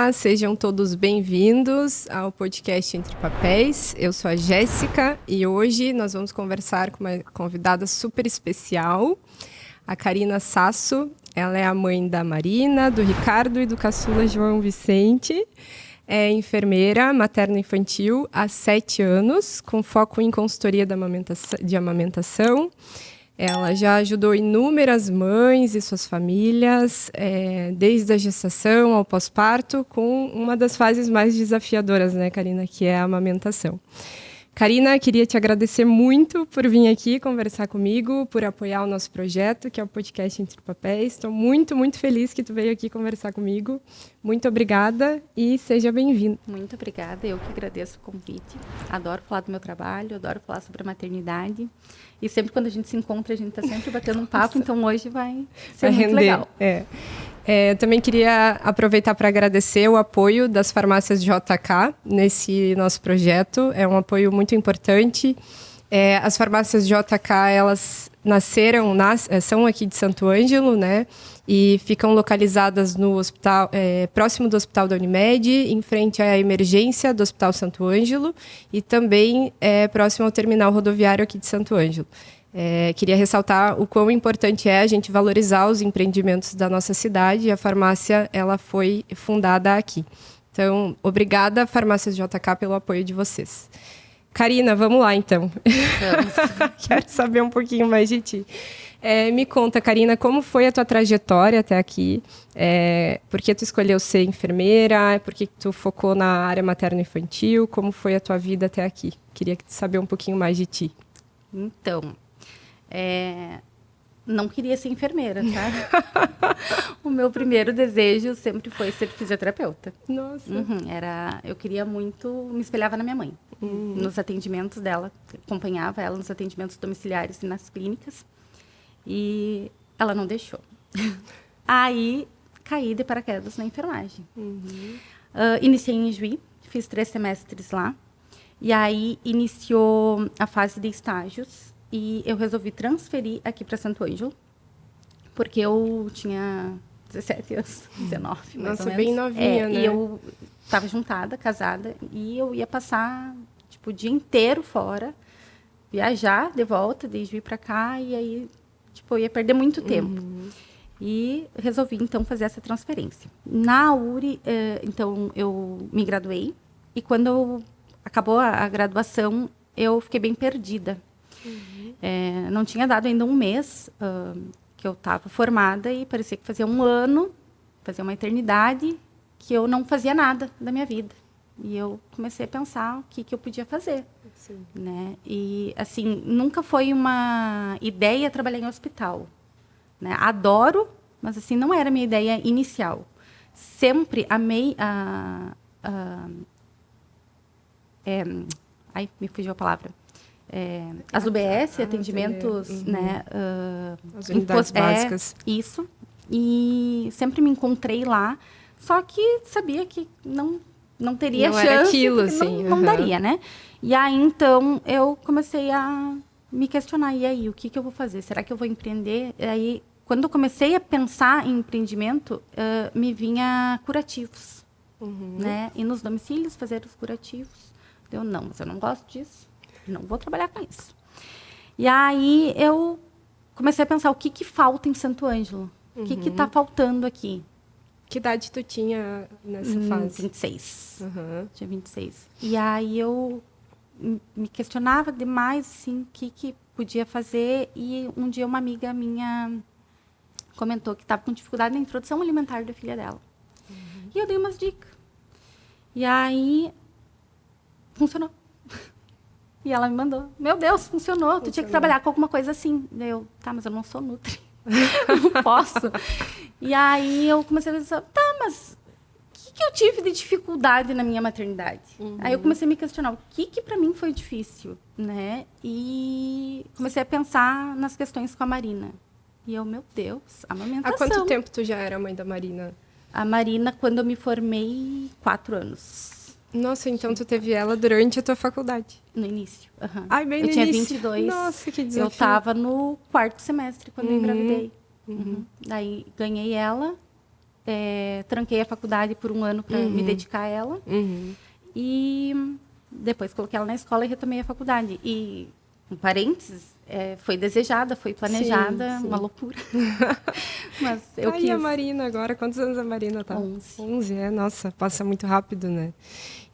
Olá, sejam todos bem-vindos ao podcast Entre Papéis. Eu sou a Jéssica e hoje nós vamos conversar com uma convidada super especial, a Karina Sasso. Ela é a mãe da Marina, do Ricardo e do caçula João Vicente. É enfermeira materno-infantil há 7 anos, com foco em consultoria de amamentação. Ela já ajudou inúmeras mães e suas famílias, desde a gestação ao pós-parto, com uma das fases mais desafiadoras, né, Karina, que é a amamentação. Karina, queria te agradecer muito por vir aqui conversar comigo, por apoiar o nosso projeto, que é o podcast Entre Papéis. Estou muito, muito feliz que tu veio aqui conversar comigo. Muito obrigada e seja bem-vinda. Muito obrigada, eu que agradeço o convite. Adoro falar do meu trabalho, adoro falar sobre a maternidade. E sempre quando a gente se encontra, a gente está sempre batendo um papo, então hoje vai ser muito render. Legal. Também queria aproveitar para agradecer o apoio das farmácias JK nesse nosso projeto. É um apoio muito importante. As farmácias JK, elas são aqui de Santo Ângelo, né? E ficam localizadas no hospital, próximo do Hospital da Unimed, em frente à emergência do Hospital Santo Ângelo e também próximo ao terminal rodoviário aqui de Santo Ângelo. Queria ressaltar o quão importante é a gente valorizar os empreendimentos da nossa cidade. A farmácia, ela foi fundada aqui. Então, obrigada, Farmácias JK, pelo apoio de vocês. Karina, vamos lá, então. Quero saber um pouquinho mais de ti. Me conta, Karina, como foi a tua trajetória até aqui? Por que tu escolheu ser enfermeira? Por que tu focou na área materno-infantil? Como foi a tua vida até aqui? Queria saber um pouquinho mais de ti. Então, não queria ser enfermeira, tá? O meu primeiro desejo sempre foi ser fisioterapeuta. Nossa. Eu queria muito, me espelhava na minha mãe. Nos atendimentos dela, acompanhava ela nos atendimentos domiciliares e nas clínicas. E ela não deixou. Aí, caí de paraquedas na enfermagem. Iniciei em Juí, fiz 3 semestres lá. E aí, iniciou a fase de estágios. E eu resolvi transferir aqui para Santo Ângelo. Porque eu tinha 17 anos, 19, mais ou menos. Bem novinha, né? E eu estava juntada, casada. E eu ia passar, o dia inteiro fora. Viajar de volta, de Juí para cá. E aí... eu ia perder muito tempo. E resolvi, então, fazer essa transferência. Na URI, então, eu me graduei. E quando acabou a graduação, eu fiquei bem perdida. Não tinha dado ainda um mês que eu estava formada e parecia que fazia um ano, fazia uma eternidade, que eu não fazia nada da minha vida. E eu comecei a pensar o que eu podia fazer. Né? E, assim, nunca foi uma ideia trabalhar em hospital. Né? Adoro, mas, assim, não era a minha ideia inicial. Sempre amei me fugiu a palavra. As UBS, atendimentos, né? As unidades básicas. Isso. E sempre me encontrei lá, só que sabia que não teria chance. Era aquilo, assim. Não daria, né? E aí, então, eu comecei a me questionar. E aí, o que eu vou fazer? Será que eu vou empreender? E aí, quando eu comecei a pensar em empreendimento, me vinha curativos. Né? Ir nos domicílios, fazer os curativos. Mas eu não gosto disso. Não vou trabalhar com isso. E aí, eu comecei a pensar o que falta em Santo Ângelo. O que está faltando aqui? Que idade tu tinha nessa fase? 26. Tinha 26. E aí eu me questionava demais, assim, o que podia fazer. E um dia uma amiga minha comentou que estava com dificuldade na introdução alimentar da filha dela. E eu dei umas dicas. E aí, funcionou. E ela me mandou. Meu Deus, funcionou. Tu tinha que trabalhar com alguma coisa assim. Daí eu, mas eu não sou nutri. Não posso. E aí eu comecei a pensar, mas o que eu tive de dificuldade na minha maternidade? Aí eu comecei a me questionar, o que para mim foi difícil, né? E comecei a pensar nas questões com a Marina. E eu, meu Deus, amamentação. Há quanto tempo tu já era mãe da Marina? A Marina, quando eu me formei, 4 anos. Nossa, então tu teve ela durante a tua faculdade? No início. Ai, bem no início. Eu tinha início. 22. Nossa, que desafio. Eu estava no 4º semestre, quando eu engravidei. Daí, ganhei ela tranquei a faculdade por um ano para me dedicar a ela. E depois coloquei ela na escola e retomei a faculdade. E, com parênteses, foi desejada, foi planejada, sim. uma loucura. Mas eu quis. E a Marina agora? Quantos anos a Marina tá? 11. 11, nossa, passa muito rápido, né?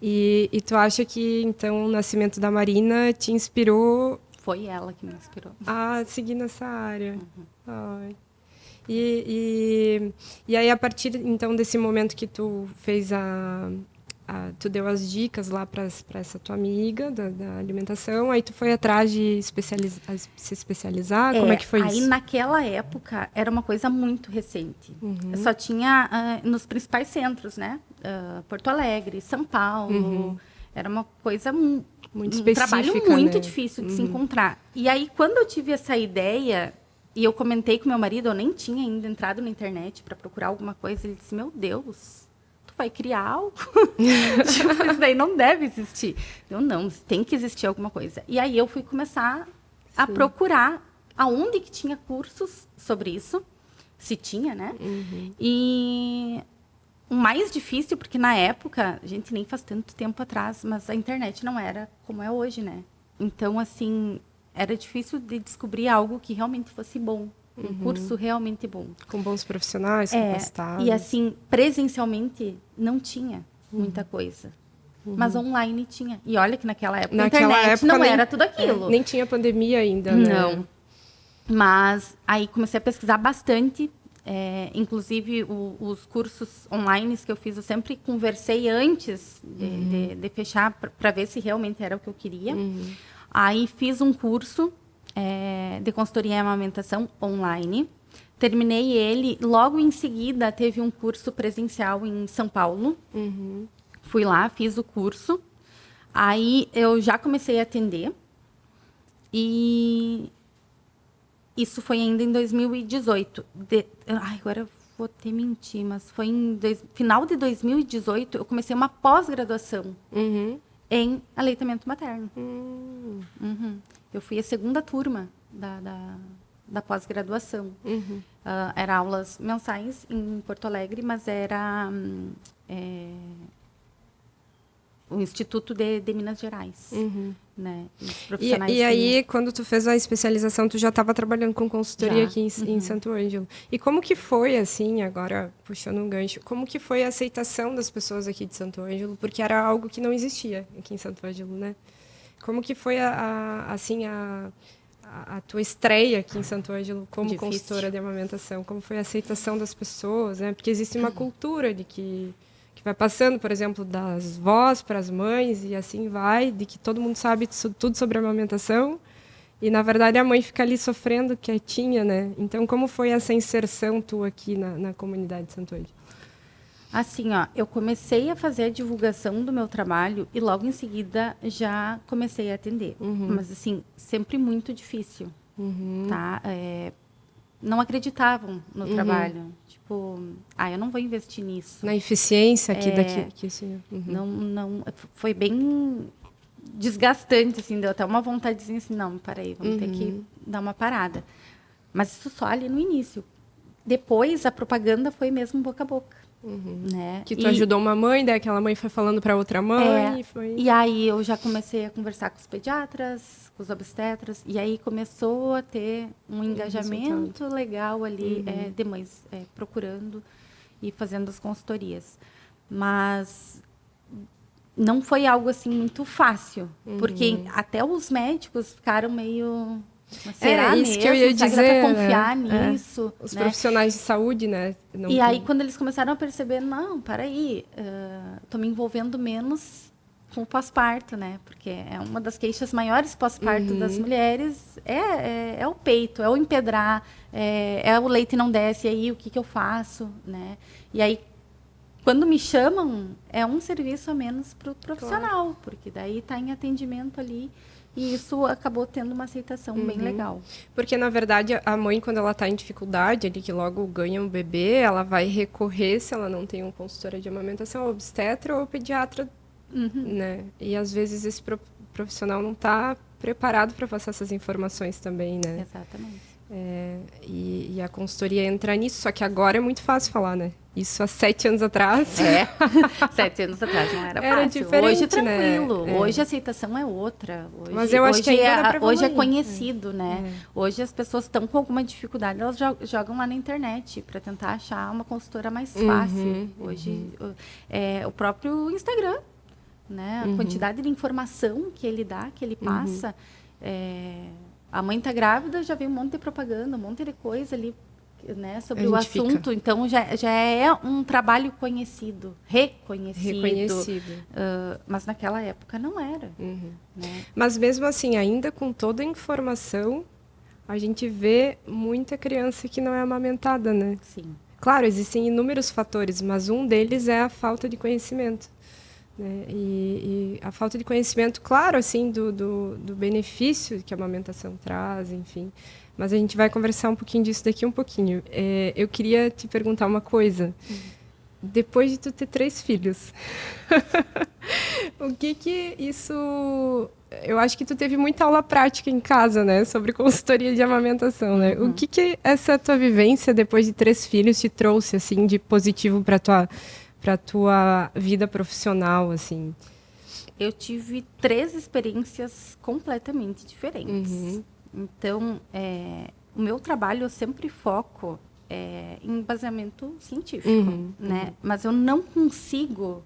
E tu acha que, então, o nascimento da Marina te inspirou... Foi ela que me inspirou. A seguir nessa área. Ai. E aí, a partir, então, desse momento que tu fez tu deu as dicas lá para essa tua amiga da alimentação, aí tu foi atrás de se especializar? Como é que foi aí isso? naquela época era uma coisa muito recente. Só tinha nos principais centros, né? Porto Alegre, São Paulo. Era uma coisa muito um trabalho específica, muito né? difícil de se encontrar. E aí, quando eu tive essa ideia, e eu comentei com meu marido, eu nem tinha ainda entrado na internet para procurar alguma coisa, ele disse, meu Deus, tu vai criar algo? Tipo, isso daí não deve existir. Eu, não, tem que existir alguma coisa. E aí eu fui começar a procurar aonde que tinha cursos sobre isso, se tinha, né? E... o mais difícil, porque na época, a gente nem faz tanto tempo atrás, mas a internet não era como é hoje, né? Então, assim, era difícil de descobrir algo que realmente fosse bom. Um curso realmente bom. Com bons profissionais, capacitados. E, assim, presencialmente não tinha muita coisa. Mas online tinha. E olha que naquela época a internet não era tudo aquilo. Nem tinha pandemia ainda, né? Não. Mas aí comecei a pesquisar bastante. Inclusive, os cursos online que eu fiz, eu sempre conversei antes de fechar para ver se realmente era o que eu queria. Aí fiz um curso de consultoria em amamentação online. Terminei ele. Logo em seguida, teve um curso presencial em São Paulo. Fui lá, fiz o curso. Aí eu já comecei a atender. E... isso foi ainda em 2018. Agora eu vou até mentir, mas foi final de 2018, eu comecei uma pós-graduação em aleitamento materno. Eu fui a segunda turma da pós-graduação. Era aulas mensais em Porto Alegre, mas era o Instituto de Minas Gerais. Né? E aí, quando tu fez a especialização, tu já estava trabalhando com consultoria aqui em Santo Ângelo. E como que foi, assim, agora puxando um gancho, como que foi a aceitação das pessoas aqui de Santo Ângelo? Porque era algo que não existia aqui em Santo Ângelo, né? Como que foi, a tua estreia aqui em Santo Ângelo como consultora de amamentação? Como foi a aceitação das pessoas, né? Porque existe uma cultura de que vai passando, por exemplo, das vós para as mães e assim vai, de que todo mundo sabe tudo sobre a amamentação e, na verdade, a mãe fica ali sofrendo quietinha, né? Então, como foi essa inserção tua aqui na comunidade de Santo Ângelo? Assim, eu comecei a fazer a divulgação do meu trabalho e logo em seguida já comecei a atender. Mas, assim, sempre muito difícil, tá? Não acreditavam no trabalho. Tipo, eu não vou investir nisso. Na eficiência aqui daqui. Não, foi bem desgastante, assim, deu até uma vontadezinha assim, não, peraí, vamos ter que dar uma parada. Mas isso só ali no início. Depois, a propaganda foi mesmo boca a boca. Né? Que tu ajudou uma mãe, daí aquela mãe foi falando para outra mãe. E aí eu já comecei a conversar com os pediatras, com os obstetras, e aí começou a ter um engajamento legal ali de mães procurando e fazendo as consultorias. Mas não foi algo assim muito fácil, porque até os médicos ficaram meio... Mas será isso mesmo? que eu ia dizer, dá para confiar nisso? Os profissionais de saúde, né? E aí, quando eles começaram a perceber, não, peraí, estou me envolvendo menos com o pós-parto, né? Porque é uma das queixas maiores pós-parto das mulheres, é o peito, é o empedrar, é o leite não desce, e aí o que eu faço, né? E aí, quando me chamam, é um serviço a menos para o profissional, porque daí está em atendimento ali. E isso acabou tendo uma aceitação bem legal. Porque, na verdade, a mãe, quando ela está em dificuldade, ali, que logo ganha um bebê, ela vai recorrer, se ela não tem uma consultora de amamentação, ao obstetra ou ao pediatra, né? E, às vezes, esse profissional não está preparado para passar essas informações também, né? Exatamente. E a consultoria entra nisso, só que agora é muito fácil falar, né? Isso há 7 anos atrás. 7 anos atrás não era Era fácil. diferente, Hoje tranquilo. né? Hoje a aceitação é outra. Hoje, Mas eu acho que ainda dá pra hoje é evoluir. conhecido, né? Hoje as pessoas estão com alguma dificuldade, elas jogam lá na internet para tentar achar uma consultora mais fácil. Hoje o próprio Instagram, né? A quantidade de informação que ele dá, que ele passa. A mãe está grávida, já vem um monte de propaganda, um monte de coisa ali, né, sobre o assunto. Então, já é um trabalho conhecido, reconhecido. Mas naquela época não era. Né? Mas mesmo assim, ainda com toda a informação, a gente vê muita criança que não é amamentada, né? Sim. Claro, existem inúmeros fatores, mas um deles é a falta de conhecimento. Né? E a falta de conhecimento, claro, assim, do benefício que a amamentação traz, enfim. Mas a gente vai conversar um pouquinho disso daqui um pouquinho. Eu queria te perguntar uma coisa. Depois de tu ter 3 filhos, o que isso... Eu acho que tu teve muita aula prática em casa, né? Sobre consultoria de amamentação, né? O que essa tua vivência depois de 3 filhos te trouxe, assim, de positivo para tua vida profissional, assim? Eu tive 3 experiências completamente diferentes. Então, o meu trabalho eu sempre foco em embasamento científico, né? Mas eu não consigo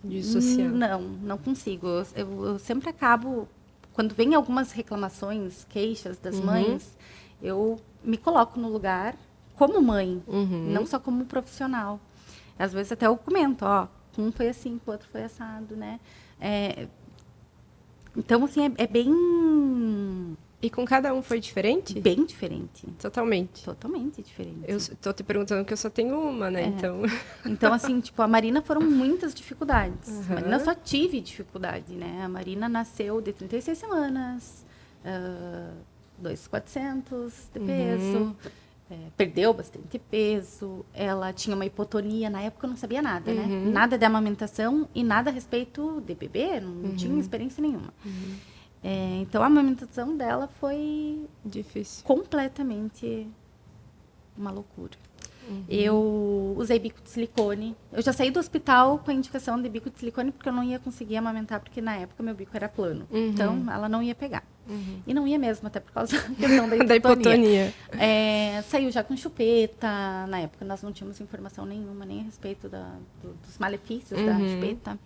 dissociar. Não consigo. Eu sempre acabo, quando vem algumas reclamações, queixas das mães, eu me coloco no lugar como mãe, não só como profissional. Às vezes até eu comento, um foi assim, o outro foi assado, né? Então, assim, é bem... E com cada um foi diferente? Bem diferente. Totalmente. Totalmente diferente. Eu estou te perguntando que eu só tenho uma, né? Então, assim, tipo, a Marina foram muitas dificuldades. A Marina só tive dificuldade, né? A Marina nasceu de 36 semanas, 2.400 de peso, perdeu bastante peso. Ela tinha uma hipotonia, na época eu não sabia nada, né? Nada de amamentação e nada a respeito de bebê, não tinha experiência nenhuma. Então, a amamentação dela foi difícil, completamente uma loucura. Eu usei bico de silicone. Eu já saí do hospital com a indicação de bico de silicone porque eu não ia conseguir amamentar, porque na época meu bico era plano. Então, ela não ia pegar. E não ia mesmo, até por causa da questão da hipotonia. Saiu já com chupeta. Na época, nós não tínhamos informação nenhuma, nem a respeito dos malefícios da chupeta.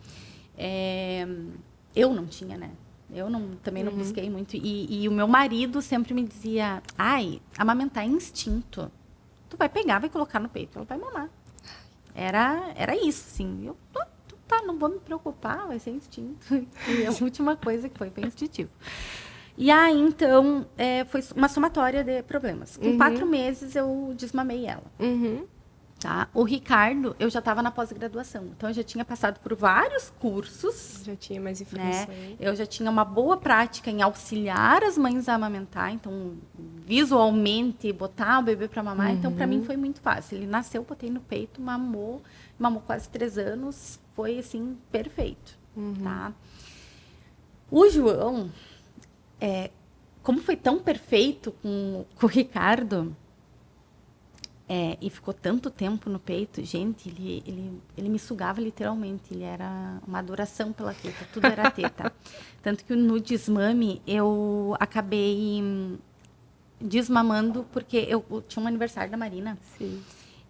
Eu não tinha, né? Eu também não busquei muito. E o meu marido sempre me dizia, amamentar é instinto. Tu vai pegar, vai colocar no peito, ela vai mamar. Era isso, assim. Eu, tá, não vou me preocupar, vai ser instinto. E a última coisa que foi instintivo. E aí, então, foi uma somatória de problemas. Com 4 meses, eu desmamei ela. Tá? O Ricardo, eu já estava na pós-graduação. Então, eu já tinha passado por vários cursos. Já tinha mais informação. Né? Eu já tinha uma boa prática em auxiliar as mães a amamentar. Então, visualmente, botar o bebê para mamar. Então, para mim, foi muito fácil. Ele nasceu, botei no peito, mamou quase 3 anos. Foi, assim, perfeito. Tá? O João, como foi tão perfeito com o Ricardo... e ficou tanto tempo no peito, gente, ele me sugava literalmente, ele era uma adoração pela teta, tudo era teta. Tanto que no desmame eu acabei desmamando, porque eu tinha um aniversário da Marina. Sim.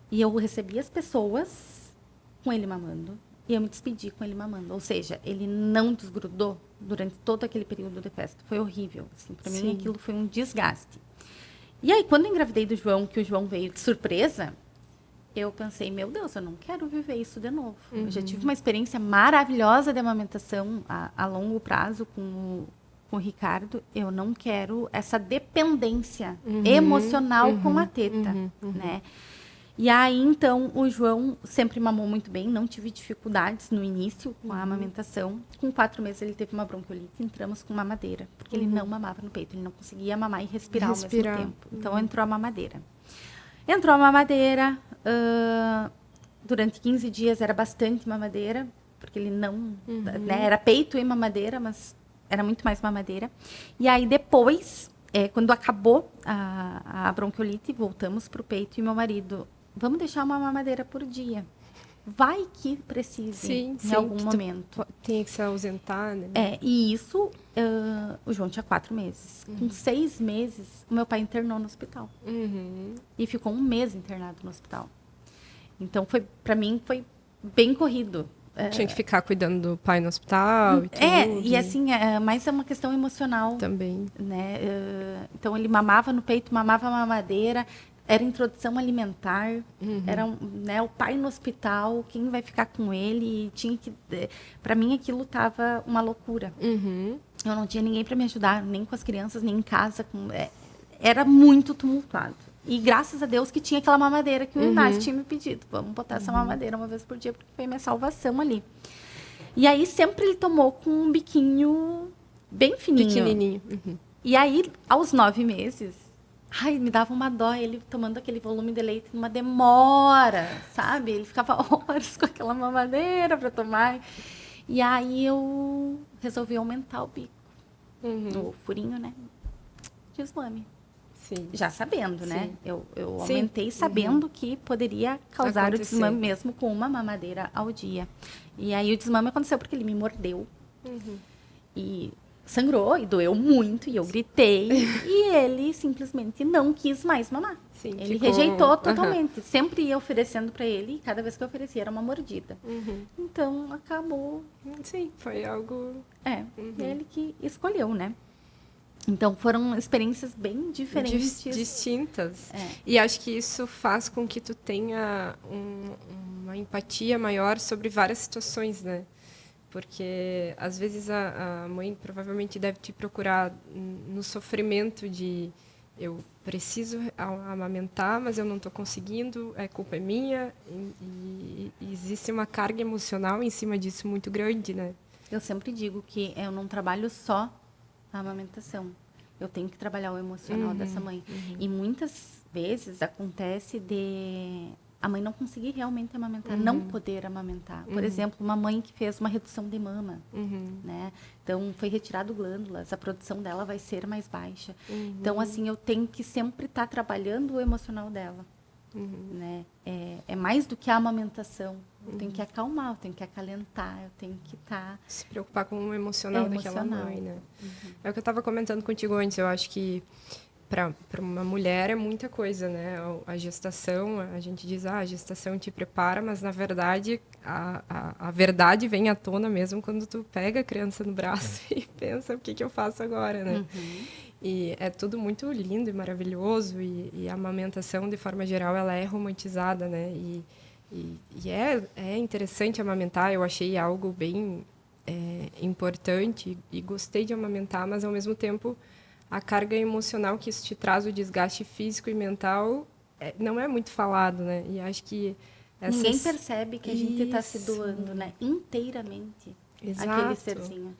E eu recebia as pessoas com ele mamando, e eu me despedi com ele mamando. Ou seja, ele não desgrudou durante todo aquele período de festa. Foi horrível, assim, para mim aquilo foi um desgaste. E aí, quando eu engravidei do João, que o João veio de surpresa, eu pensei, meu Deus, eu não quero viver isso de novo. Eu já tive uma experiência maravilhosa de amamentação a longo prazo com o Ricardo. Eu não quero essa dependência emocional com a teta, né? E aí, então, o João sempre mamou muito bem, não tive dificuldades no início com a amamentação. Com 4 meses, ele teve uma bronquiolite, entramos com mamadeira, porque ele não mamava no peito, ele não conseguia mamar e respirar ao mesmo tempo. Então, entrou a mamadeira. Entrou a mamadeira, durante 15 dias era bastante mamadeira, porque ele não... Né, era peito e mamadeira, mas era muito mais mamadeira. E aí, depois, quando acabou a bronquiolite, voltamos para o peito e meu marido... vamos deixar uma mamadeira por dia. Vai que precise em algum momento. Tem que se ausentar, né? E isso, o João tinha 4 meses. Com 6 meses, o meu pai internou no hospital. E ficou 1 mês internado no hospital. Então, para mim, foi bem corrido. Tinha que ficar cuidando do pai no hospital e tudo. E assim, mas é uma questão emocional. Também. Né? Então, ele mamava no peito, mamava a mamadeira. Era introdução alimentar, era né, o pai no hospital, quem vai ficar com ele, tinha que... Para mim, aquilo tava uma loucura. Eu não tinha ninguém para me ajudar, nem com as crianças, nem em casa. Era muito tumultuado. E graças a Deus que tinha aquela mamadeira que o Inácio tinha me pedido. Vamos botar essa mamadeira uma vez por dia, porque foi minha salvação ali. E aí, sempre ele tomou com um biquinho bem fininho. Pequenininho. E aí, aos 9 meses... Ai, me dava uma dó ele tomando aquele volume de leite numa demora, sabe? Ele ficava horas com aquela mamadeira para tomar. E aí eu resolvi aumentar o bico. O furinho, né? Desmame. Sim. Já sabendo, né? Eu Sim. aumentei sabendo que poderia causar Acontecer. o desmame mesmo com uma mamadeira ao dia. E aí o desmame aconteceu porque ele me mordeu. E... sangrou e doeu muito, e eu gritei, e ele simplesmente não quis mais mamar. Sim, ele ficou... rejeitou totalmente. Sempre ia oferecendo para ele, e cada vez que eu oferecia era uma mordida. Então, acabou... Sim, foi algo... ele que escolheu, né? Então, foram experiências bem diferentes. Distintas. E acho que isso faz com que tu tenha uma empatia maior sobre várias situações, né? Porque, às vezes, a mãe provavelmente deve te procurar no sofrimento de eu preciso amamentar, mas eu não estou conseguindo, culpa é minha. E existe uma carga emocional em cima disso muito grande, né? Eu sempre digo que eu não trabalho só a amamentação. Eu tenho que trabalhar o emocional dessa mãe. E muitas vezes acontece de... a mãe não conseguir realmente amamentar, não poder amamentar. Por exemplo, uma mãe que fez uma redução de mama, né? Então, foi retirado glândulas, a produção dela vai ser mais baixa. Então, assim, eu tenho que sempre estar trabalhando o emocional dela, né? É mais do que a amamentação. Eu tenho que acalmar, eu tenho que acalentar, eu tenho que estar... se preocupar com o emocional daquela mãe, né? É o que eu estava comentando contigo antes, eu acho que para uma mulher é muita coisa, né? A gestação, a gente diz, a gestação te prepara, mas, na verdade, a verdade vem à tona mesmo quando tu pega a criança no braço e pensa, o que eu faço agora, né? E é tudo muito lindo e maravilhoso, e a amamentação, de forma geral, ela é romantizada, né? E é interessante amamentar, eu achei algo bem importante e gostei de amamentar, mas, ao mesmo tempo... a carga emocional que isso te traz, o desgaste físico e mental, não é muito falado, né? E acho que... ninguém percebe que a gente está se doando, né? Inteiramente. Exato. Aquele serzinho.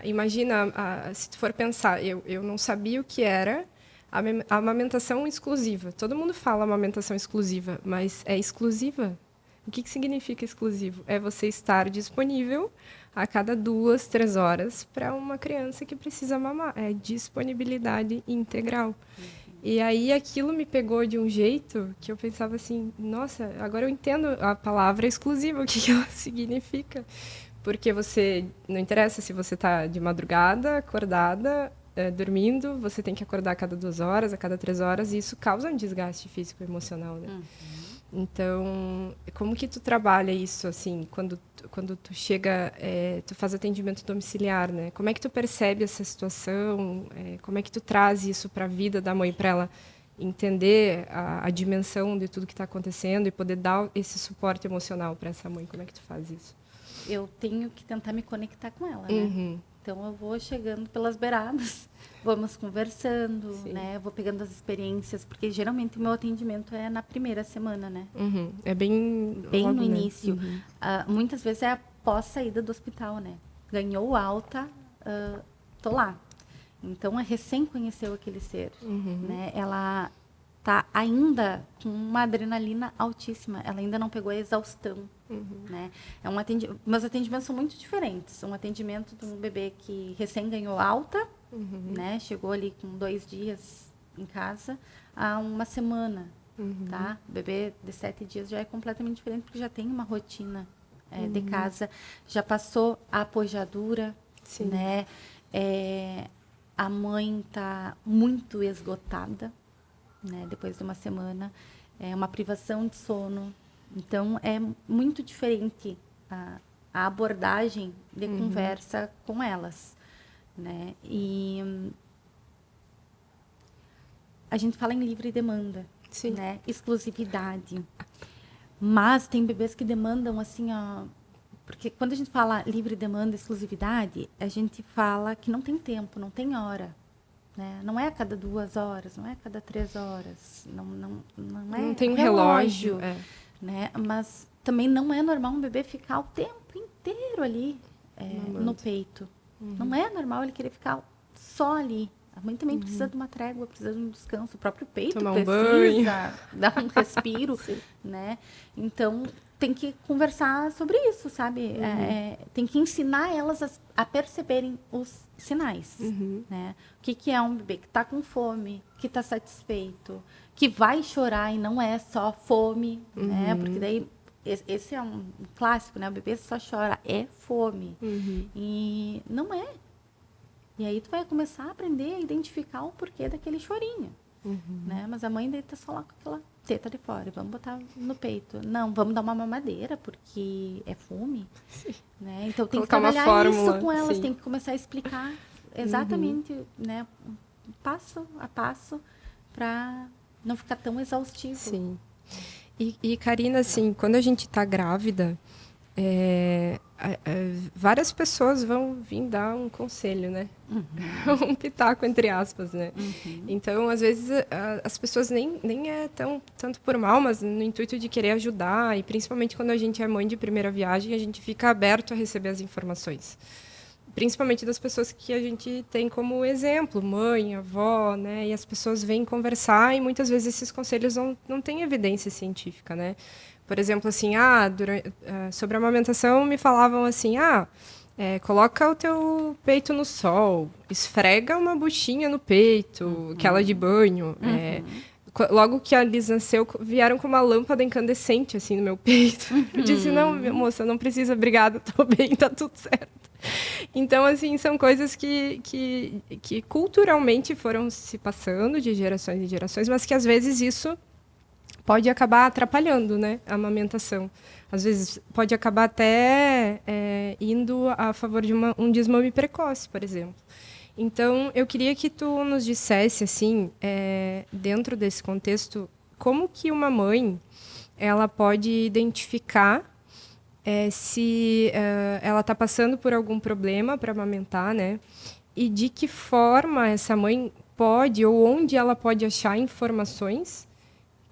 Imagina, se tu for pensar, eu não sabia o que era a amamentação exclusiva. Todo mundo fala amamentação exclusiva, mas é exclusiva? O que significa exclusivo? É você estar disponível a cada 2, 3 horas para uma criança que precisa mamar. É disponibilidade integral. E aí aquilo me pegou de um jeito que eu pensava assim, nossa, agora eu entendo a palavra exclusiva, o que ela significa. Porque você, não interessa se você está de madrugada, acordada, dormindo, você tem que acordar a cada 2 horas, a cada 3 horas, e isso causa um desgaste físico e emocional, né? Então, como que tu trabalha isso, assim, quando tu chega, tu faz atendimento domiciliar, né? Como é que tu percebe essa situação? Como é que tu traz isso para a vida da mãe, para ela entender a dimensão de tudo que está acontecendo e poder dar esse suporte emocional para essa mãe? Como é que tu faz isso? Eu tenho que tentar me conectar com ela, né? Então, eu vou chegando pelas beiradas, vamos conversando, né? Vou pegando as experiências, porque geralmente o meu atendimento é na primeira semana, né? É bem logo, no início. Muitas vezes é após saída do hospital, né? Ganhou alta, tô lá. Então, recém conheceu aquele ser, né? Ela tá ainda com uma adrenalina altíssima, ela ainda não pegou a exaustão, né? Meus atendimentos são muito diferentes. Um atendimento de um bebê que recém ganhou alta, né? Chegou ali com 2 dias em casa, há uma semana tá? O bebê de 7 dias já é completamente diferente, porque já tem uma rotina de casa, já passou a pojadura, né? A mãe tá muito esgotada, né? Depois de uma semana, é uma privação de sono. Então, é muito diferente a abordagem de conversa com elas, né? E a gente fala em livre demanda, né? Exclusividade. Mas tem bebês que demandam assim, ó, porque quando a gente fala livre demanda, exclusividade, a gente fala que não tem tempo, não tem hora, né? Não é a cada 2 horas, não é a cada 3 horas, não tem um relógio, né? Mas também não é normal um bebê ficar o tempo inteiro ali no peito. Não é normal ele querer ficar só ali. A mãe também precisa de uma trégua, precisa de um descanso. O próprio peito tomar precisa dar um respiro, né? Então, tem que conversar sobre isso, sabe? Tem que ensinar elas a perceberem os sinais, né? O que é um bebê que está com fome, que está satisfeito, que vai chorar e não é só fome, né? Porque daí, esse é um clássico, né? O bebê só chora, é fome. E não é. E aí tu vai começar a aprender a identificar o porquê daquele chorinho, né? Mas a mãe daí tá só lá com aquela teta de fora, vamos botar no peito. Não, vamos dar uma mamadeira, porque é fome, né? Então tem que trabalhar isso com elas, tem que começar a explicar exatamente, né? Passo a passo, para não ficar tão exaustivo. Sim. E Karina, assim, quando a gente tá grávida, várias pessoas vão vir dar um conselho, né? Um pitaco, entre aspas, né? Então, às vezes, as pessoas nem é tanto por mal, mas no intuito de querer ajudar, e principalmente quando a gente é mãe de primeira viagem, a gente fica aberto a receber as informações. Principalmente das pessoas que a gente tem como exemplo, mãe, avó, né? E as pessoas vêm conversar e muitas vezes esses conselhos não têm evidência científica, né? Por exemplo, assim, sobre a amamentação me falavam assim, coloca o teu peito no sol, esfrega uma buchinha no peito, aquela de banho. Logo que a Liz nasceu, vieram com uma lâmpada incandescente, assim, no meu peito. Eu disse, não, moça, não precisa, obrigada, tô bem, tá tudo certo. Então, assim, são coisas que culturalmente foram se passando de gerações em gerações, mas que, às vezes, isso pode acabar atrapalhando, né, a amamentação. Às vezes, pode acabar até indo a favor de um desmame precoce, por exemplo. Então, eu queria que tu nos dissesse, assim, dentro desse contexto, como que uma mãe ela pode identificar se ela está passando por algum problema para amamentar, né? E de que forma essa mãe pode, ou onde ela pode achar informações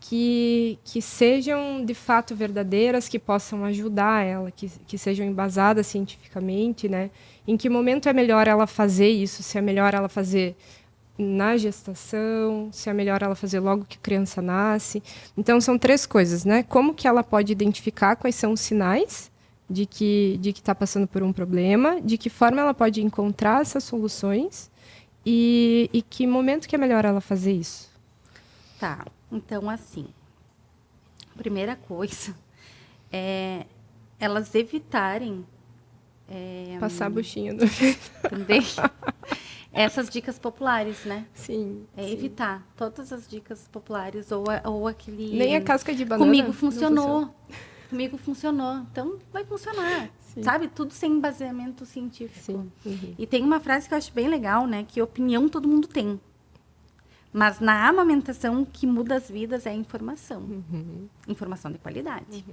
que sejam, de fato, verdadeiras, que possam ajudar ela, que sejam embasadas cientificamente, né? Em que momento é melhor ela fazer isso? Se é melhor ela fazer na gestação, se é melhor ela fazer logo que a criança nasce. Então, são 3 coisas, né? Como que ela pode identificar quais são os sinais de que está passando por um problema, de que forma ela pode encontrar essas soluções e que momento que é melhor ela fazer isso? Tá, então, assim, primeira coisa é elas evitarem... passar a buchinha no também. Essas dicas populares, né? Sim. Sim. Evitar todas as dicas populares ou aquele... Nem a casca de banana. Comigo funcionou. Comigo funcionou. Então, vai funcionar. Sim. Sabe? Tudo sem embasamento científico. Sim. E tem uma frase que eu acho bem legal, né? Que opinião todo mundo tem. Mas na amamentação, o que muda as vidas é a informação. Informação de qualidade.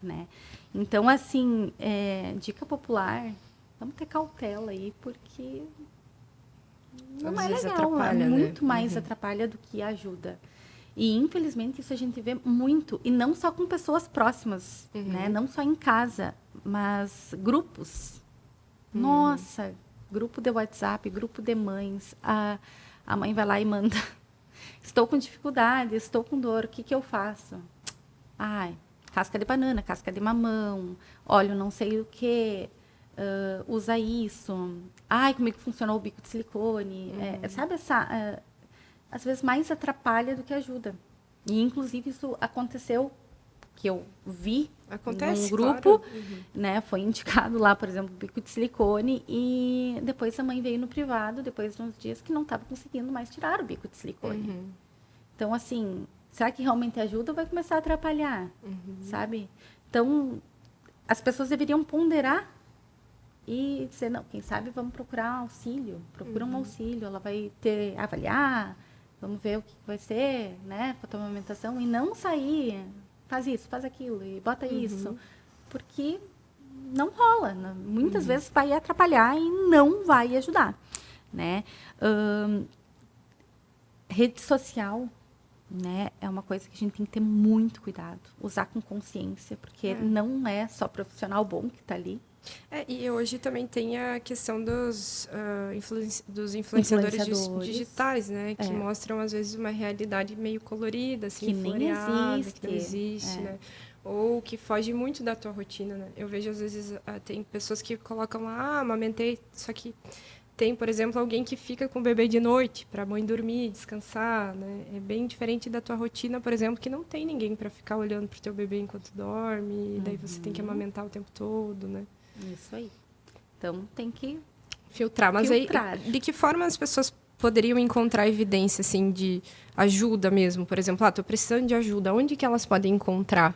Né? Então, assim, dica popular, vamos ter cautela aí, porque não é legal. É muito mais atrapalha do que ajuda. E, infelizmente, isso a gente vê muito. E não só com pessoas próximas, né? Não só em casa, mas grupos. Nossa, grupo de WhatsApp, grupo de mães. A mãe vai lá e manda... Estou com dificuldade, estou com dor, o que eu faço? Ai, casca de banana, casca de mamão, óleo não sei o que, usa isso. Ai, comigo funcionou o bico de silicone. Sabe, às vezes mais atrapalha do que ajuda. E, inclusive, isso aconteceu, que eu vi Acontece, num grupo, claro. né? Foi indicado lá, por exemplo, bico de silicone, e depois a mãe veio no privado, depois de uns dias, que não estava conseguindo mais tirar o bico de silicone. Então, assim, será que realmente ajuda ou vai começar a atrapalhar? Sabe? Então, as pessoas deveriam ponderar e dizer, não, quem sabe vamos procurar auxílio. Procura um auxílio, ela vai avaliar, vamos ver o que vai ser, né, para a amamentação, e não sair, faz isso, faz aquilo, e bota isso. Porque não rola. Muitas vezes vai atrapalhar e não vai ajudar, né? Rede social, né, é uma coisa que a gente tem que ter muito cuidado, usar com consciência, porque não é só profissional bom que está ali. E hoje também tem a questão dos influenciadores digitais, né? Que mostram, às vezes, uma realidade meio colorida, assim, que nem existe. que não existe, né? Ou que foge muito da tua rotina, né? Eu vejo, às vezes, tem pessoas que colocam lá, amamentei, só que tem, por exemplo, alguém que fica com o bebê de noite para a mãe dormir, descansar, né? É bem diferente da tua rotina, por exemplo, que não tem ninguém para ficar olhando para o teu bebê enquanto dorme, e daí você tem que amamentar o tempo todo, né? Isso aí. Então, tem que filtrar. Mas filtrar. Aí, de que forma as pessoas poderiam encontrar evidência, assim, de ajuda mesmo? Por exemplo, estou precisando de ajuda. Onde que elas podem encontrar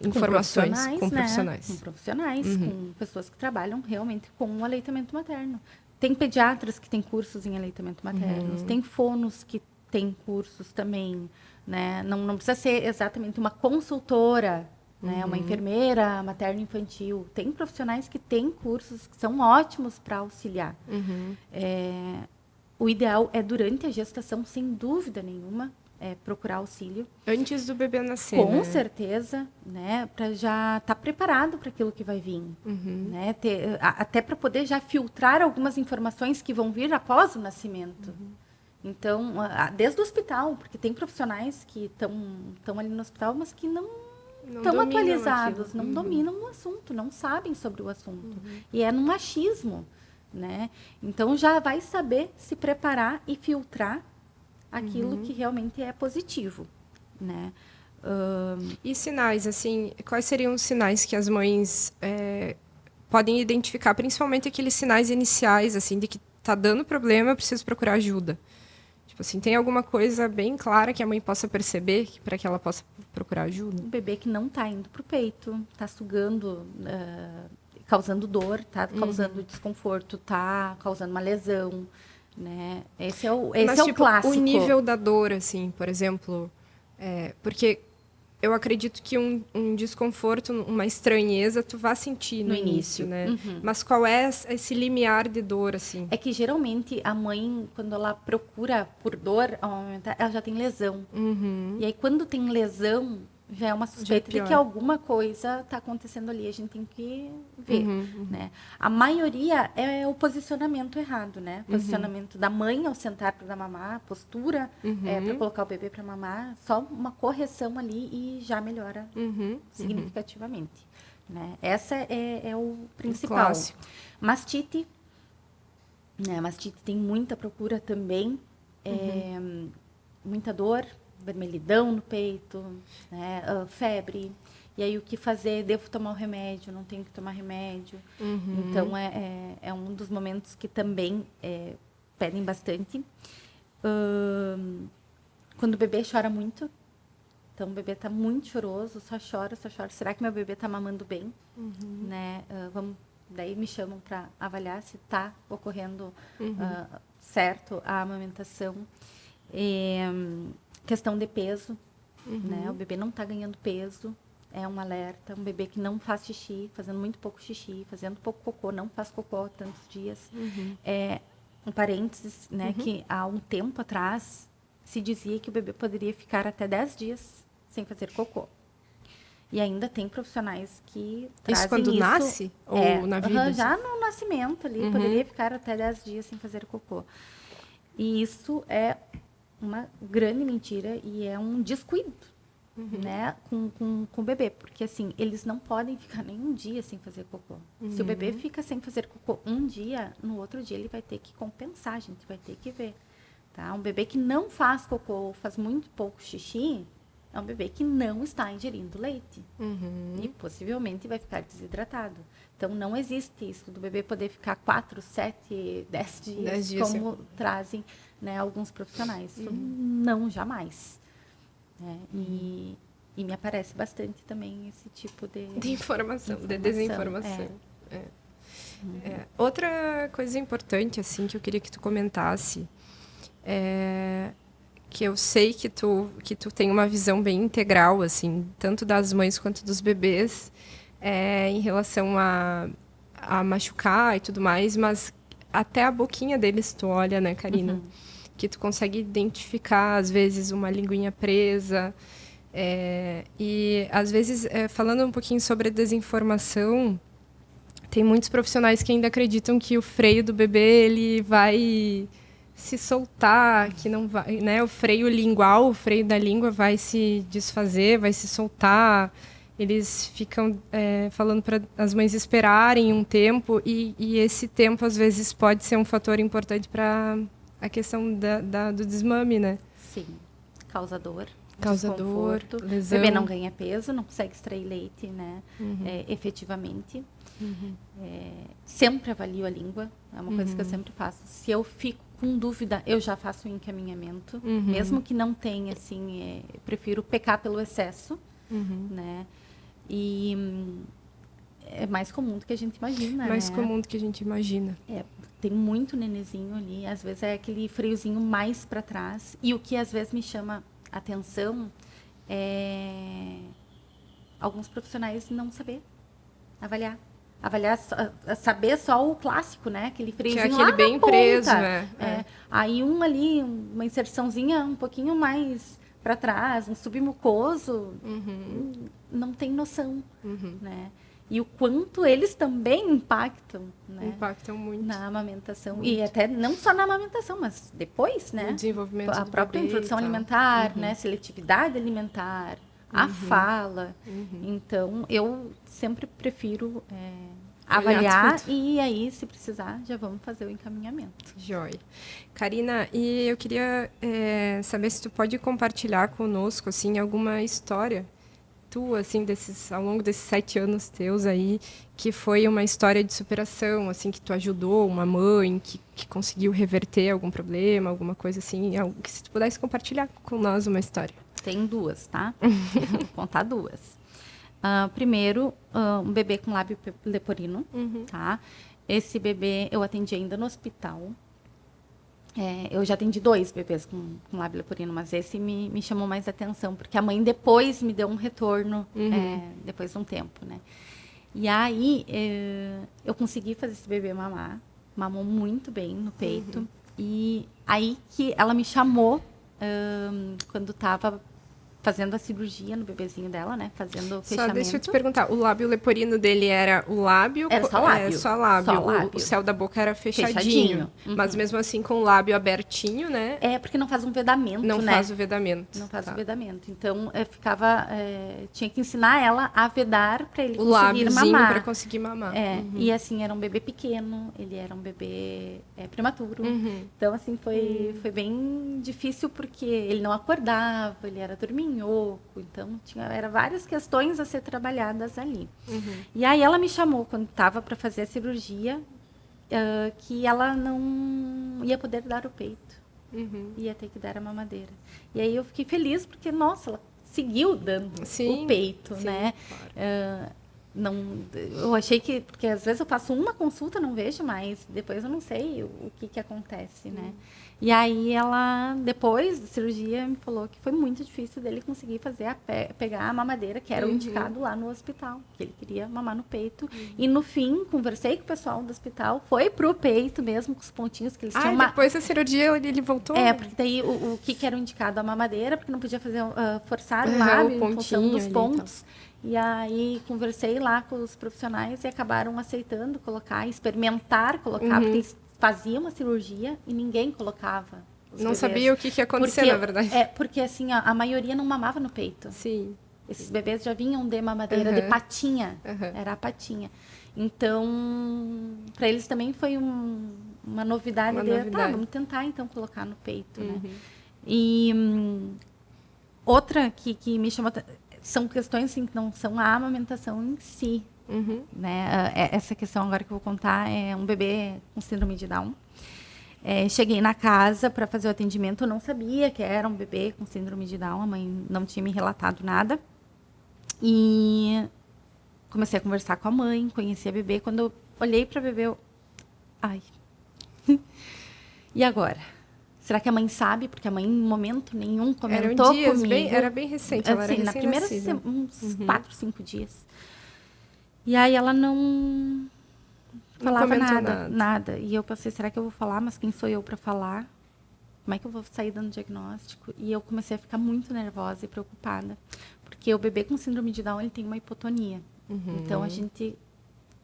informações? Com profissionais. Né? Com profissionais, com pessoas que trabalham realmente com o aleitamento materno. Tem pediatras que têm cursos em aleitamento materno, tem fonos que têm cursos também, né? Não precisa ser exatamente uma consultora, né? Uma enfermeira materno-infantil. Tem profissionais que têm cursos que são ótimos para auxiliar. O ideal é durante a gestação, sem dúvida nenhuma, procurar auxílio. Antes do bebê nascer, Com certeza, né? Para já estar preparado para aquilo que vai vir. Né? Até para poder já filtrar algumas informações que vão vir após o nascimento. Então, desde o hospital, porque tem profissionais que estão ali no hospital, mas que não estão atualizados, aquilo. não dominam o assunto, não sabem sobre o assunto. E é no machismo, né? Então, já vai saber se preparar e filtrar aquilo que realmente é positivo, né? E sinais, assim, quais seriam os sinais que as mães podem identificar, principalmente aqueles sinais iniciais, assim, de que tá dando problema, eu preciso procurar ajuda? Tipo assim, tem alguma coisa bem clara que a mãe possa perceber para que ela possa procurar ajuda? Um bebê que não está indo para o peito, está sugando, causando dor, está causando desconforto, está causando uma lesão, né? Esse é o clássico. O nível da dor, assim, por exemplo, porque eu acredito que um desconforto, uma estranheza, tu vai sentir no início, né? Mas qual é esse limiar de dor, assim? É que geralmente a mãe, quando ela procura por dor, ela já tem lesão. E aí, quando tem lesão, já é uma suspeita de que alguma coisa está acontecendo ali. A gente tem que ver, né? A maioria é o posicionamento errado, né? Posicionamento da mãe ao sentar para mamar, postura para colocar o bebê para mamar. Só uma correção ali e já melhora significativamente. Né? Essa é o principal. Clássico. Mastite. Né? Mastite tem muita procura também. Muita dor. Vermelhidão no peito, né? Febre. E aí, o que fazer? Devo tomar o remédio? Não tenho que tomar remédio? Então, é um dos momentos que também pedem bastante. Quando o bebê chora muito. Então, o bebê está muito choroso, só chora. Será que meu bebê está mamando bem? Né? Daí me chamam para avaliar se está ocorrendo certo a amamentação. Questão de peso, né? O bebê não está ganhando peso, é um alerta. Um bebê que não faz xixi, fazendo muito pouco xixi, fazendo pouco cocô, não faz cocô há tantos dias. Um parênteses, né? Que há um tempo atrás se dizia que o bebê poderia ficar até 10 dias sem fazer cocô. E ainda tem profissionais que trazem isso quando nasce? Ou na vida? Já no nascimento ali, poderia ficar até 10 dias sem fazer cocô. E isso é uma grande mentira e é um descuido, né, com o bebê. Porque, assim, eles não podem ficar nem um dia sem fazer cocô. Se o bebê fica sem fazer cocô um dia, no outro dia ele vai ter que compensar, a gente vai ter que ver. Tá? Um bebê que não faz cocô ou faz muito pouco xixi, é um bebê que não está ingerindo leite. Uhum. E possivelmente vai ficar desidratado. Então, não existe isso do bebê poder ficar 4, 7, 10 dias, 10 dias, como trazem, né, alguns profissionais. Isso não, jamais. Né? E me aparece bastante também esse tipo de informação, de desinformação. Outra coisa importante, assim, que eu queria que tu comentasse, que eu sei que tu tem uma visão bem integral, assim, tanto das mães quanto dos bebês, em relação a machucar e tudo mais, mas até a boquinha deles tu olha, né, Karina? Que tu consegue identificar, às vezes, uma linguinha presa. E, às vezes, falando um pouquinho sobre a desinformação, tem muitos profissionais que ainda acreditam que o freio do bebê ele vai se soltar, que não vai, né? O freio lingual, o freio da língua vai se desfazer, vai se soltar. Eles ficam falando para as mães esperarem um tempo e esse tempo às vezes pode ser um fator importante para a questão do desmame, né? Sim, causa dor. Desconforto, lesão. O bebê não ganha peso, não consegue extrair leite, né? Efetivamente. Sempre avalio a língua, é uma coisa que eu sempre faço. Se eu fico com dúvida, eu já faço um encaminhamento, mesmo que não tenha, assim, eu prefiro pecar pelo excesso, né? E é mais comum do que a gente imagina, mais né? comum do que a gente imagina. Tem muito nenenzinho ali, às vezes é aquele freiozinho mais para trás. E o que às vezes me chama atenção é alguns profissionais não saber avaliar, saber só o clássico, né? Aquele freiozinho que é aquele lá bem na ponta. preso, Aí uma inserçãozinha um pouquinho mais para trás, um submucoso, não tem noção, né? E o quanto eles também impactam, né? Impactam muito. Na amamentação. Muito. E até não só na amamentação, mas depois, né? O desenvolvimento a do própria bebê introdução alimentar, né? Seletividade alimentar, a fala. Então, eu sempre prefiro avaliar e aí, se precisar, já vamos fazer o encaminhamento. Joia. Karina, e eu queria saber se tu pode compartilhar conosco, assim, alguma história tua, assim, ao longo desses 7 anos teus aí, que foi uma história de superação, assim, que tu ajudou uma mãe, que conseguiu reverter algum problema, alguma coisa assim, que se tu pudesse compartilhar com nós uma história. Tem 2, tá? Vou contar 2. Primeiro, um bebê com lábio leporino, tá? Esse bebê eu atendi ainda no hospital. Eu já atendi 2 bebês com lábio leporino, mas esse me chamou mais atenção, porque a mãe depois me deu um retorno, depois de um tempo, né? E aí, eu consegui fazer esse bebê mamar, mamou muito bem no peito, e aí que ela me chamou, quando estava fazendo a cirurgia no bebezinho dela, né? Fazendo o fechamento. Só deixa eu te perguntar, o lábio leporino dele era o lábio? Era só lábio. Só lábio. Só lábio. O céu da boca era fechadinho. Mas mesmo assim com o lábio abertinho, né? Porque não faz um vedamento, não né? Não faz o vedamento. Não faz o vedamento. Então, tinha que ensinar ela a vedar para ele conseguir mamar. Para conseguir mamar. E assim, era um bebê pequeno, ele era um bebê prematuro. Então, assim, foi bem difícil porque ele não acordava, ele era dorminhoco. Então, era várias questões a ser trabalhadas ali. E aí, ela me chamou quando estava para fazer a cirurgia, que ela não ia poder dar o peito. Ia ter que dar a mamadeira. E aí, eu fiquei feliz porque, nossa, ela seguiu dando o peito, né? Claro. Eu achei que... Porque, às vezes, eu faço uma consulta, não vejo mais. Depois, eu não sei o que acontece, né? E aí, ela, depois da cirurgia, me falou que foi muito difícil dele conseguir pegar a mamadeira, que era o indicado lá no hospital, que ele queria mamar no peito. E, no fim, conversei com o pessoal do hospital, foi pro peito mesmo, com os pontinhos que eles tinham. Depois da cirurgia, ele voltou? Porque daí, o que era o indicado? A mamadeira, porque não podia forçar o lábio em função dos pontos. E aí, conversei lá com os profissionais e acabaram aceitando experimentar colocar, porque eles faziam uma cirurgia e ninguém colocava. Não sabia o que ia acontecer, na verdade. Porque assim, a maioria não mamava no peito. Sim. Esses bebês já vinham de mamadeira, de patinha. Era a patinha. Então, para eles também foi uma novidade. Vamos tentar, então, colocar no peito, né? E Outra que me chamou... São questões assim, que não são a amamentação em si. Né? Essa questão agora que eu vou contar é um bebê com síndrome de Down. Cheguei na casa para fazer o atendimento, eu não sabia que era um bebê com síndrome de Down, a mãe não tinha me relatado nada. E comecei a conversar com a mãe, conheci a bebê. Quando eu olhei para a bebê, ai, e agora? Será que a mãe sabe? Porque a mãe, em momento nenhum, comentou comigo. Era bem recente, ela assim, era na primeira uns 4, 5 dias. E aí ela não falava nada. E eu pensei, será que eu vou falar? Mas quem sou eu para falar? Como é que eu vou sair dando diagnóstico? E eu comecei a ficar muito nervosa e preocupada. Porque o bebê com síndrome de Down, ele tem uma hipotonia. Então, a gente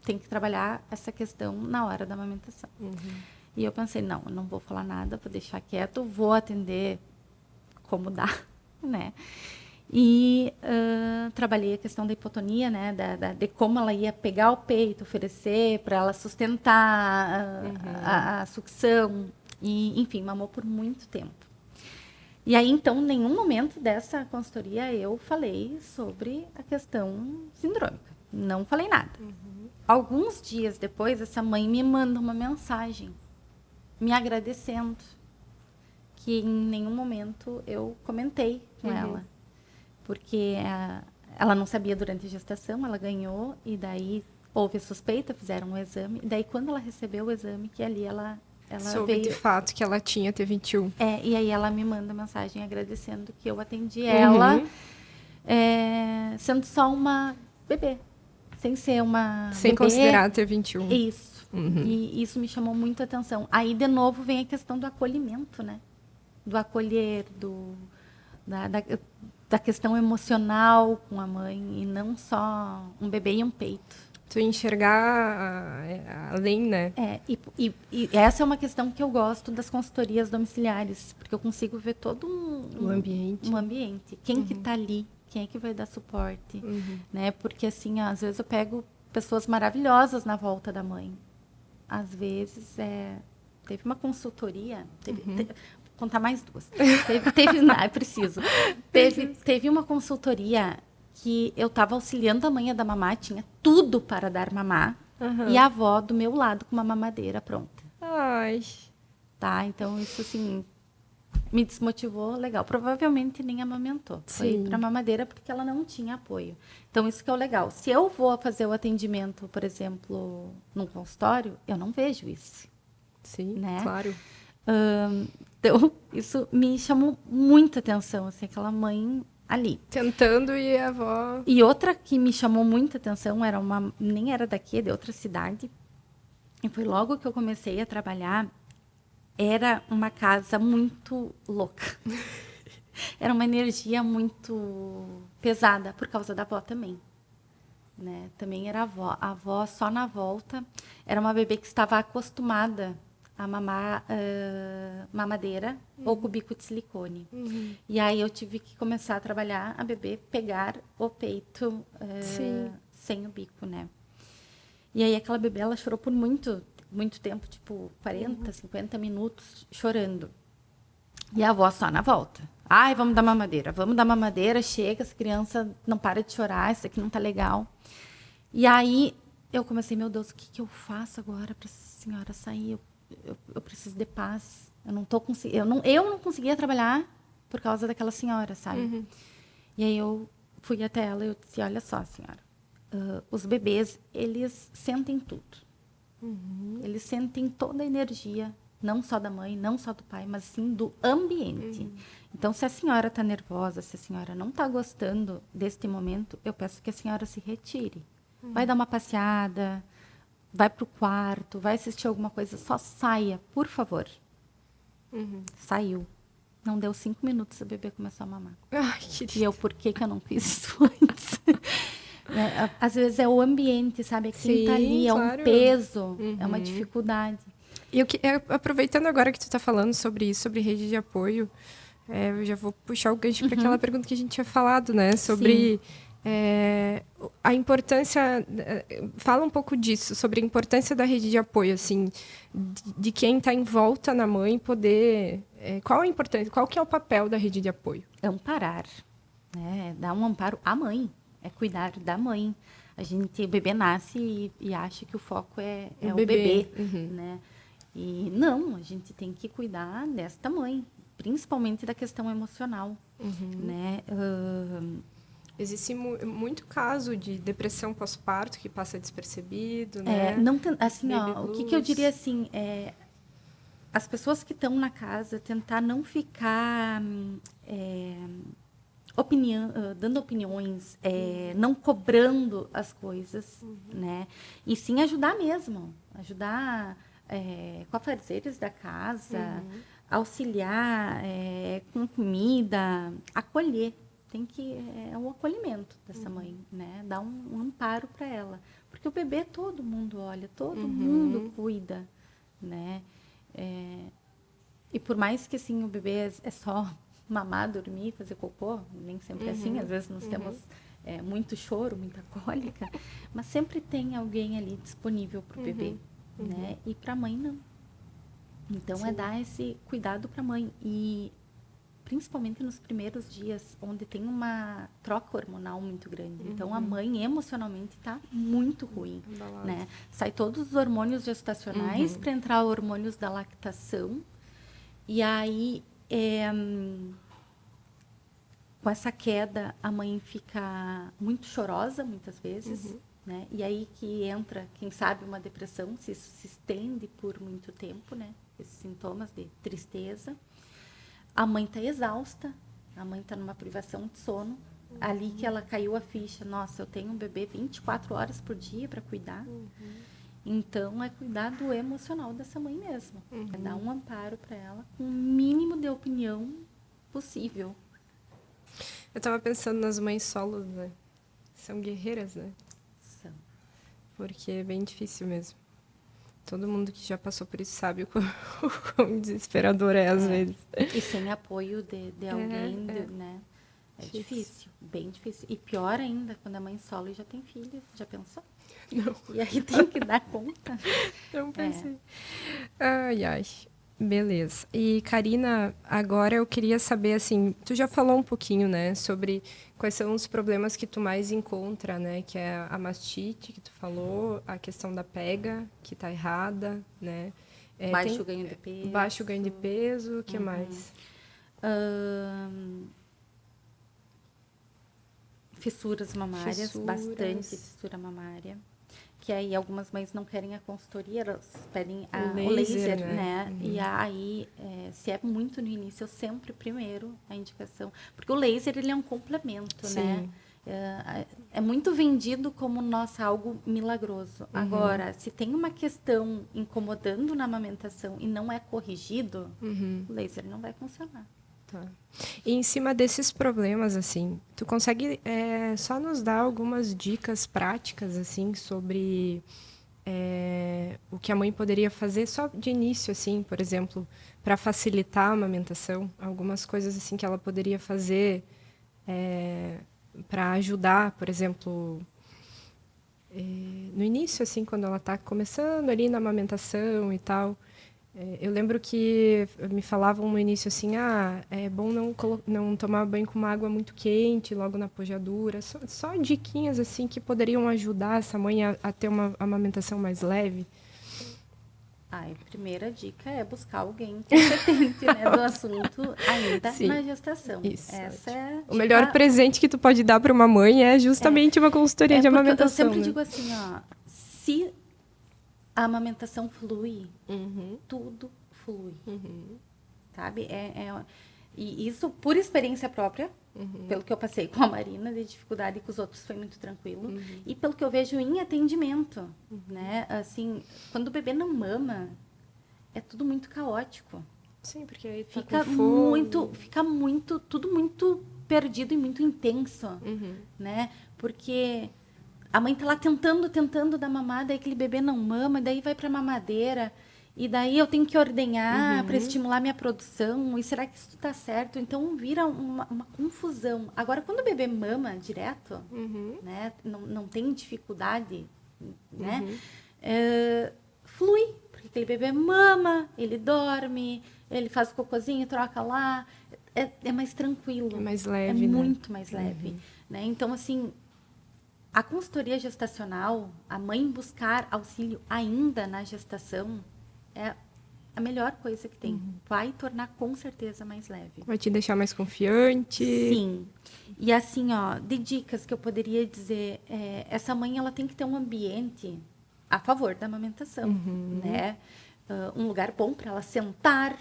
tem que trabalhar essa questão na hora da amamentação. E eu pensei, não, eu não vou falar nada, vou deixar quieto, vou atender como dá, né? E trabalhei a questão da hipotonia, né? De como ela ia pegar o peito, oferecer para ela sustentar a sucção. E, enfim, mamou por muito tempo. E aí, então, em nenhum momento dessa consultoria eu falei sobre a questão sindrômica. Não falei nada. Alguns dias depois, essa mãe me manda uma mensagem me agradecendo, que em nenhum momento eu comentei com ela. Porque ela não sabia durante a gestação, ela ganhou, e daí houve a suspeita, fizeram um exame, e daí quando ela recebeu o exame, que ali ela soube veio... de fato que ela tinha T21. E aí ela me manda mensagem agradecendo que eu atendi ela, sendo só uma bebê, sem ser uma sem bebê. Considerar T21. Isso. E isso me chamou muito a atenção. Aí, de novo, vem a questão do acolhimento, né? Do acolher, da questão emocional com a mãe, e não só um bebê e um peito. Tu enxergar além, né? E essa é uma questão que eu gosto das consultorias domiciliares, porque eu consigo ver todo o ambiente. Um ambiente. Quem que está ali? Quem é que vai dar suporte? Né? Porque, assim, às vezes eu pego pessoas maravilhosas na volta da mãe. Às vezes, teve uma consultoria, vou contar mais 2. É preciso. Teve uma consultoria que eu estava auxiliando a mãe a dar mamar, tinha tudo para dar mamar, e a avó do meu lado com uma mamadeira pronta. Ai. Tá, então isso, assim, me desmotivou, legal. Provavelmente nem amamentou. Foi para mamadeira porque ela não tinha apoio. Então, isso que é o legal. Se eu vou fazer o atendimento, por exemplo, num consultório, eu não vejo isso. Sim, né? Claro. Então, isso me chamou muita atenção, assim, aquela mãe ali. Tentando e a avó... E outra que me chamou muita atenção, nem era daqui, é de outra cidade. E foi logo que eu comecei a trabalhar, era uma casa muito louca. Era uma energia muito pesada, por causa da avó também. Né? Também era a avó. A avó, só na volta, era uma bebê que estava acostumada a mamar mamadeira ou com bico de silicone. E aí eu tive que começar a trabalhar a bebê pegar o peito sem o bico, né? E aí aquela bebê, ela chorou por muito tempo, tipo 40, 50 minutos chorando. E a avó só na volta. Ai, vamos dar mamadeira, chega, essa criança não para de chorar, isso aqui não tá legal. E aí eu comecei, meu Deus, o que eu faço agora para essa senhora sair? Eu preciso de paz. Eu não conseguia trabalhar por causa daquela senhora, sabe? E aí eu fui até ela e eu disse, olha só, senhora, os bebês, eles sentem tudo. Eles sentem toda a energia, não só da mãe, não só do pai, mas sim do ambiente. Então, se a senhora está nervosa, se a senhora não está gostando deste momento, eu peço que a senhora se retire. Vai dar uma passeada, vai para o quarto, vai assistir alguma coisa, só saia, por favor. Saiu. Não deu 5 minutos, a bebê começou a mamar. Ai, querida. E eu, por que eu não fiz isso antes? Às vezes é o ambiente, sabe? Quem está ali claro. é um peso, é uma dificuldade. E aproveitando agora que tu está falando sobre isso, sobre rede de apoio, eu já vou puxar o gancho para aquela pergunta que a gente tinha falado, né? Sobre a importância... Fala um pouco disso, sobre a importância da rede de apoio, assim, de quem está em volta na mãe poder... Qual a importância? Qual que é o papel da rede de apoio? Amparar. né? Dar um amparo à mãe, é cuidar da mãe. O bebê nasce e acha que o foco é o bebê, né? E não, a gente tem que cuidar desta mãe, principalmente da questão emocional, né? Existe muito caso de depressão pós-parto que passa despercebido, né? Assim, o que eu diria assim, as pessoas que estão na casa tentar não ficar dando opiniões, não cobrando as coisas, né? E sim ajudar mesmo, ajudar com afazeres da casa, auxiliar com comida, acolher. É um acolhimento dessa mãe, né? Dar um amparo para ela, porque o bebê todo mundo olha, todo mundo cuida, né? E por mais que assim o bebê é só mamar, dormir, fazer cocô, nem sempre é assim, às vezes nós temos muito choro, muita cólica, mas sempre tem alguém ali disponível para o bebê, né? E para a mãe não. Então é dar esse cuidado para a mãe e principalmente nos primeiros dias, onde tem uma troca hormonal muito grande. Então, a mãe emocionalmente está muito ruim, né? Sai todos os hormônios gestacionais para entrar hormônios da lactação. E aí, com essa queda, a mãe fica muito chorosa, muitas vezes, né? E aí que entra, quem sabe, uma depressão, se isso se estende por muito tempo, né? Esses sintomas de tristeza. A mãe está exausta, a mãe está numa privação de sono. Ali que ela caiu a ficha, nossa, eu tenho um bebê 24 horas por dia para cuidar. Então, é cuidar do emocional dessa mãe mesmo. É dar um amparo para ela com o mínimo de opinião possível. Eu estava pensando nas mães solos, né? São guerreiras, né? São. Porque é bem difícil mesmo. Todo mundo que já passou por isso sabe o quão desesperador é às vezes. E sem apoio de alguém, né? É difícil, bem difícil. E pior ainda, quando a mãe solo e já tem filho. Já pensou? Não. E aí tem que dar conta. Não pensei. Ai, ai. Beleza. E, Karina, agora eu queria saber, assim, tu já falou um pouquinho, né, sobre quais são os problemas que tu mais encontra, né, que é a mastite, que tu falou, a questão da pega, que tá errada, né. Baixo ganho de peso. Baixo ganho de peso, o que mais? Fissuras mamárias, bastante fissura mamária. Que aí algumas mães não querem a consultoria, elas pedem o laser, né? E aí, se é muito no início, eu sempre primeiro a indicação. Porque o laser, ele é um complemento, né? É muito vendido como, nossa, algo milagroso. Agora, se tem uma questão incomodando na amamentação e não é corrigido, o laser não vai funcionar. Tá. E em cima desses problemas, assim, tu consegue só nos dar algumas dicas práticas, assim, sobre o que a mãe poderia fazer só de início, assim, por exemplo, para facilitar a amamentação? Algumas coisas, assim, que ela poderia fazer para ajudar, por exemplo, no início, assim, quando ela está começando ali na amamentação e tal. Eu lembro que me falavam no início assim, é bom não tomar banho com uma água muito quente logo na pojadura. Só diquinhas assim que poderiam ajudar essa mãe a ter uma amamentação mais leve. A primeira dica é buscar alguém competente, né, do assunto ainda na gestação. Isso, essa é o melhor presente que tu pode dar para uma mãe é justamente uma consultoria de amamentação. Eu sempre digo assim, se a amamentação flui, tudo flui, sabe? E isso por experiência própria, pelo que eu passei com a Marina, de dificuldade, e com os outros foi muito tranquilo, e pelo que eu vejo em atendimento, né? Assim, quando o bebê não mama, é tudo muito caótico. Sim, porque aí tá fica tudo muito perdido e muito intenso, né? Porque a mãe tá lá tentando dar mamada, aí aquele bebê não mama, daí vai pra mamadeira, e daí eu tenho que ordenhar para estimular minha produção, e será que isso tá certo? Então vira uma confusão. Agora, quando o bebê mama direto, né, não tem dificuldade, né, flui, porque aquele bebê mama, ele dorme, ele faz o cocôzinho, troca lá, é mais tranquilo. É mais leve, É né? muito mais leve. Né? Então, assim, a consultoria gestacional, a mãe buscar auxílio ainda na gestação, é a melhor coisa que tem. Vai tornar com certeza mais leve. Vai te deixar mais confiante. Sim. E assim, ó, de dicas que eu poderia dizer, essa mãe ela tem que ter um ambiente a favor da amamentação, né? Um lugar bom para ela sentar,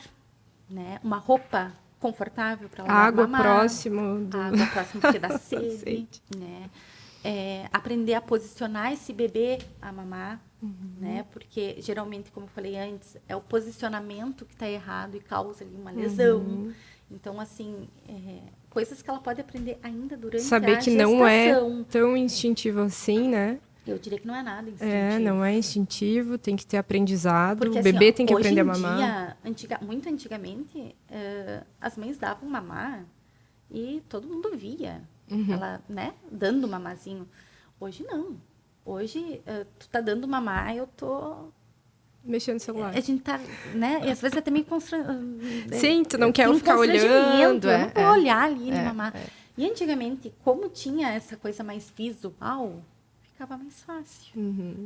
né? Uma roupa confortável para ela Água mamar. próximo do... Água próximo porque dá sede, né? Aprender a posicionar esse bebê a mamar, né? Porque geralmente, como eu falei antes, é o posicionamento que está errado e causa ali uma lesão. Então, assim, coisas que ela pode aprender ainda durante Saber a que gestação. não é tão instintivo assim, né? Eu diria que não é nada instintivo. Não é instintivo, tem que ter aprendizado. Porque, o bebê assim, tem que aprender a mamar. Muito antigamente, as mães davam mamar e todo mundo via ela, né, dando mamazinho. Hoje não. Hoje, tu tá dando mamar, eu tô Mexendo no celular. A gente tá, né? E às vezes é até meio Sim, tu não quer ficar olhando. Eu não vou olhar ali e mamar. E antigamente, como tinha essa coisa mais visual, ficava mais fácil.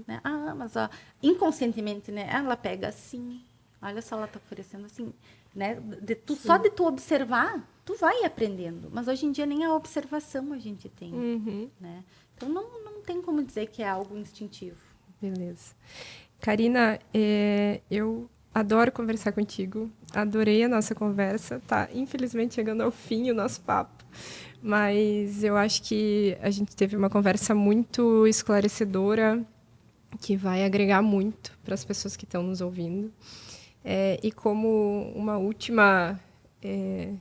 Né? Mas ó, inconscientemente, né? Ela pega assim, olha só, ela tá oferecendo assim, né? Só de tu observar, tu vai aprendendo. Mas hoje em dia nem a observação a gente tem, né? Então não tem como dizer que é algo instintivo. Beleza. Karina, eu adoro conversar contigo. Adorei a nossa conversa. Tá, infelizmente, chegando ao fim o nosso papo. Mas eu acho que a gente teve uma conversa muito esclarecedora, que vai agregar muito para as pessoas que estão nos ouvindo. E como uma última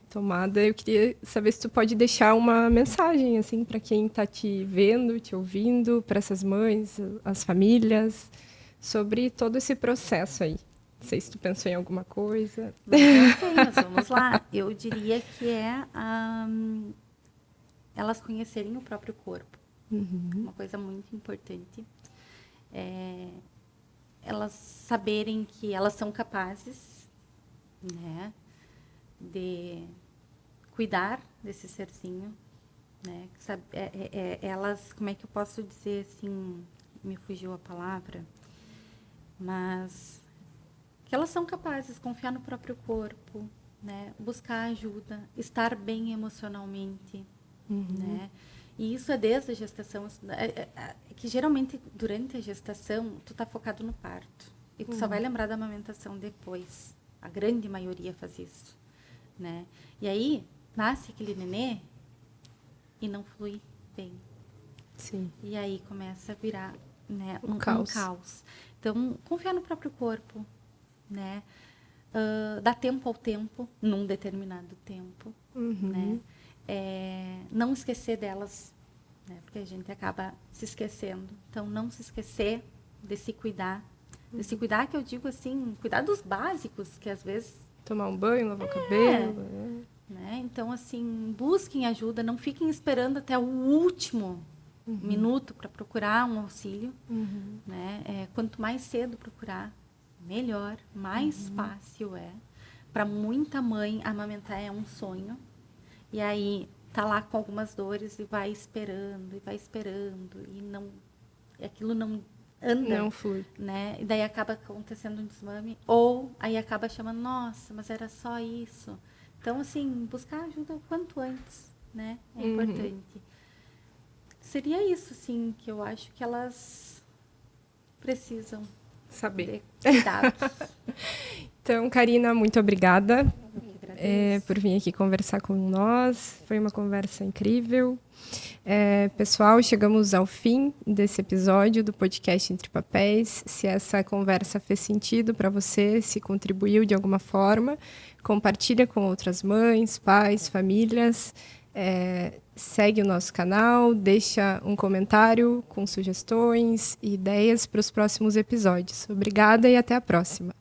tomada, eu queria saber se tu pode deixar uma mensagem assim, para quem está te vendo, te ouvindo, para essas mães, as famílias, sobre todo esse processo aí. Não sei se tu pensou em alguma coisa. Não pensei, mas vamos lá. Eu diria que elas conhecerem o próprio corpo. Uma coisa muito importante. Elas saberem que elas são capazes, né, de cuidar desse serzinho, né? Elas, como é que eu posso dizer assim, me fugiu a palavra, mas que elas são capazes de confiar no próprio corpo, né? Buscar ajuda, estar bem emocionalmente, né? E isso é desde a gestação, que geralmente durante a gestação tu tá focado no parto e tu só vai lembrar da amamentação depois. A grande maioria faz isso, né? E aí nasce aquele nenê e não flui bem. Sim. E aí começa a virar, né, um caos. Então, confiar no próprio corpo, né? Dar tempo ao tempo, num determinado tempo, né? Não esquecer delas, né? Porque a gente acaba se esquecendo. Então, não se esquecer de se cuidar. De se cuidar, que eu digo assim, cuidar dos básicos, que às vezes... Tomar um banho, lavar o cabelo. Né? Então, assim, busquem ajuda, não fiquem esperando até o último minuto para procurar um auxílio. Né? Quanto mais cedo procurar, melhor, mais fácil é. Para muita mãe, amamentar é um sonho. E aí, tá lá com algumas dores e vai esperando, e não... Aquilo não anda. Não flui. Né? E daí acaba acontecendo um desmame. Ou aí acaba chamando, nossa, mas era só isso. Então, assim, buscar ajuda o quanto antes, né? É importante. Seria isso, assim, que eu acho que elas precisam saber. De cuidados. Então, Karina, muito obrigada por vir aqui conversar com nós. Foi uma conversa incrível. Pessoal, chegamos ao fim desse episódio do podcast Entre Papéis. Se essa conversa fez sentido para você, se contribuiu de alguma forma, compartilha com outras mães, pais, famílias. Segue o nosso canal, deixa um comentário com sugestões e ideias para os próximos episódios. Obrigada e até a próxima.